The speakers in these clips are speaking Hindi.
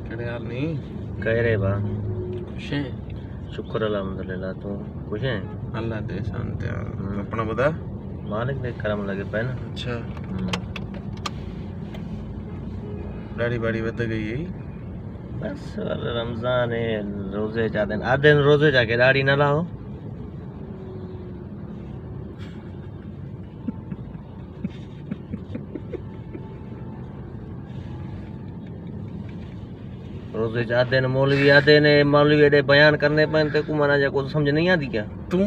कड़े हाल नहीं कह रहे बा खुश है शुक्र अल्हम्दुलिल्लाह तू खुश है अल्लाह दे शांति अपना बता मालिक दे करम लगे पे ना अच्छा दाढ़ी बाड़ी बद गई है बस रमजान है रोजे जा दिन आधे दिन रोजे जाके दाढ़ी ना लाओ रोजे जाते ने मौलवी आते ने मौलवी एडे बयान करने पे ते को मना जा को समझ नहीं आती क्या तू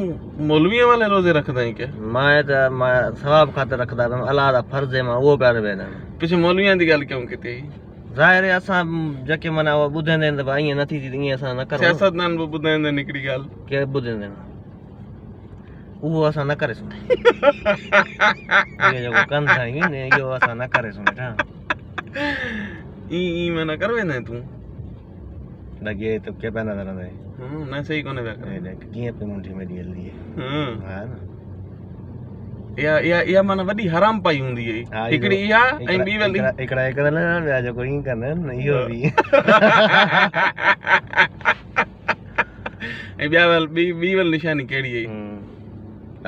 मौलवियों वाले रोजे रखदा है क्या मैं सवाब खातर रखदा मैं अल्लाह दा फर्ज है मैं वो प्यार वेना पीछे मौलवियां दी गल क्यों कीती ज़ाहिर है असां जके मना बुधंदे त भाई इएं नथी थी इएं असां न करो सियासतदान बि ॿुधाईंदा आहिनि हिकिड़ी ॻाल्हि के बुधंदे उहो असां न करे सघूं इहो जेको कनि था इहो असां न करे सघूं था ई मना कर वेंदा तूं लगे तो के पहना रहंदा न सही कोने पिया कर कीअं पे मुंडी में ॾियली हा न या माना वॾी हराम पाई हूंदी है हिकिड़ी इहा ऐं ॿी वली हिकिड़ा हिकिड़ा न ॿिया जेको ईअं कंदा आहिनि न इहो बि ऐं ॿिया ॿी वल निशानी कहिड़ी है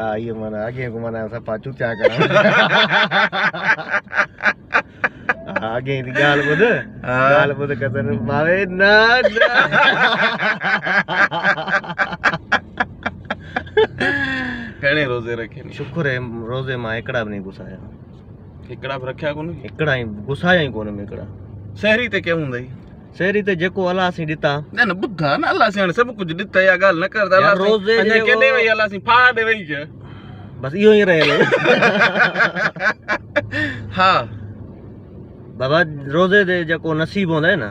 हा इहो माना अॻे को माना सफ़ा चूचा करा आगे दी गाल बुध कदन मावे ना कने रोजे रखे शुक्र है रोजे मां एकड़ा भी नहीं गुसाया एकड़ा भी रखया कोन एकड़ा ही गुसाया ही कोन में एकड़ा शहरी ते के हुंदई शहरी ते जेको अल्लाह सी दिता न बुद्धा न अल्लाह सी सब कुछ दिता या गाल न करदा अल्लाह रोजे अने केडे वई अल्लाह सी फा दे वई के बस इहो ही रहे हां बाबा रोजे दे जेको नसीब होंदा है ना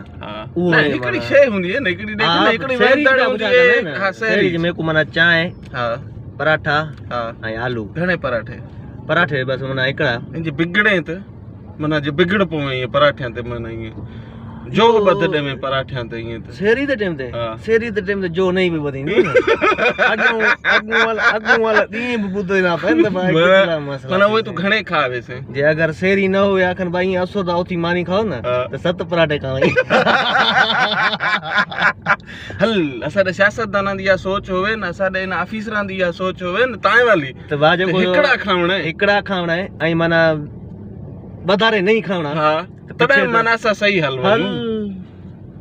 वो हिकड़ी शे हुंदी है हिकड़ी देख ना हिकड़ी वेंदड़ हुंदी है हां शहरी में को मना चाय हां पराठा हां ऐं आलू घणे पराठे बस मना एकड़ा जे बिगड़े त मना जे बिगड़ पवे ये पराठे ते मना ये जो बदडे में पराठे ते ये शहरी दे टाइम ते जो नहीं भी बदींदी अगू वाला दी बुद्धो ना पेंद भाई कितना मसला मना वो तो घणे खावे से जे अगर शहरी न हो आखन भाई असो दा उथी मानी खाओ ना तो 7 पराठे खावे हल असा दे सियासतदान दी या सोच होवे ना असा दे इन ऑफिसरां दी या सोच होवे न ताए वाली तो बाजे को एकड़ा खावणा है आई माना बधारे नहीं खावणा हां तबे मना सा सही हल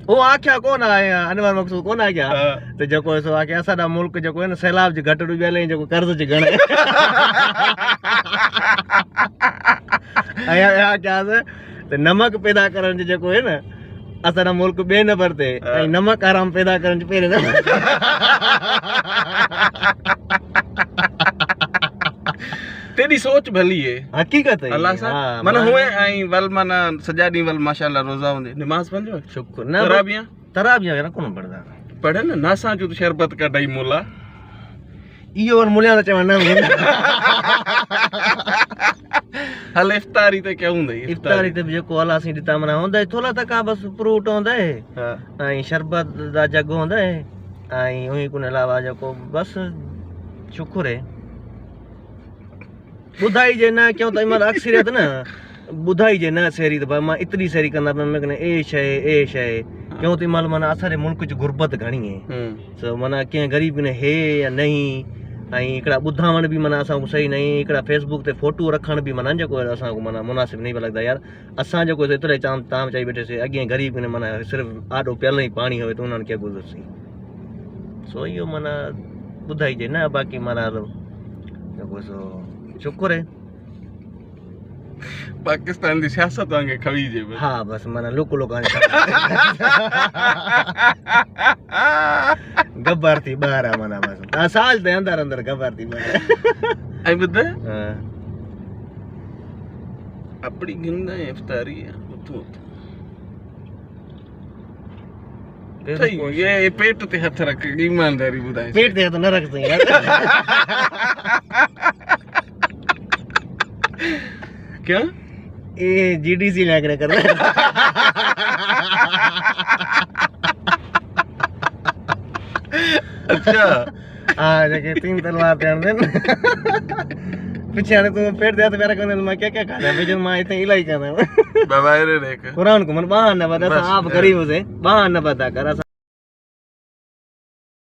ओ आख्या कोन आया अनवर मकसूद कोन आ गया तो जको सो आख्या असाडा मुल्क जको है न सैलाब जे घट डुबेले जको कर्ज जे घणे आया क्या से तो नमक पैदा करन जे जको है न असाडा मुल्क बे नंबर ते आई नमक आराम पैदा करन जे पेरे न तेरी सोच भली है हकीकत है अल्लाह सा मन हुए आई वल मन सजादी वल माशाल्लाह रोजा होंदे नमाज पढ़ो शुक्र ना तराबिया ना कोन पढ़दा पढ़े ना नासा जो शरबत का दई मोला इयो और मुलिया दा चवना हल इफ्तारी ते क्या हुंदे इफ्तारी ते जेको अल्लाह सी दिता मना होंदा थोला तक बस फ्रूट होंदा है आई शरबत दा जग होंदा है आई ओही कोन अलावा जेको बस शुक्र है बुधाई जे ना क्यों तो इमल अक्सरियत ना बुधाई जे ना शहरी तो मां इतनी शहरी करना पे मैं ए शय क्यों तो इमल मना असारे मुल्क च गुरबत घणी है सो मना के गरीब ने है या नहीं आई एकड़ा बुधावण भी मना असा सही नहीं एकड़ा फेसबुक ते फोटो रखण भी मना जको असा को मना मुनासिब नहीं लगदा यार असा जको इतरे ताम चाई बैठे से अगे गरीब ने मना सिर्फ आडो प्याल ही पानी होवे तो उनन के गुजरसी सो यो मना बुधाई जे ना बाकी मना जको सो शुक्र है पाकिस्तान दी सियासत वांगे खवी जे हां बस मना लोक गब्बर थी बाहर मना बस साल दे अंदर गब्बर थी बाहर आई बुद्ध हां अपनी गिंदा इफ्तारी है तो ये पेट ते हाथ रख ईमानदारी बुधाई पेट ते हाथ न रख सही यार क्या ए जीडीसी लग रहा कर अच्छा हां जके 3 तलवार ध्यान दे पीछे आने तू पेट दे तो मेरा कहने मैं क्या खा रहा भाई मैं इतने इलाही करना बाबा रे देख कुरान को मन बहाना बता बस, आप गरीब से बहाना बता कर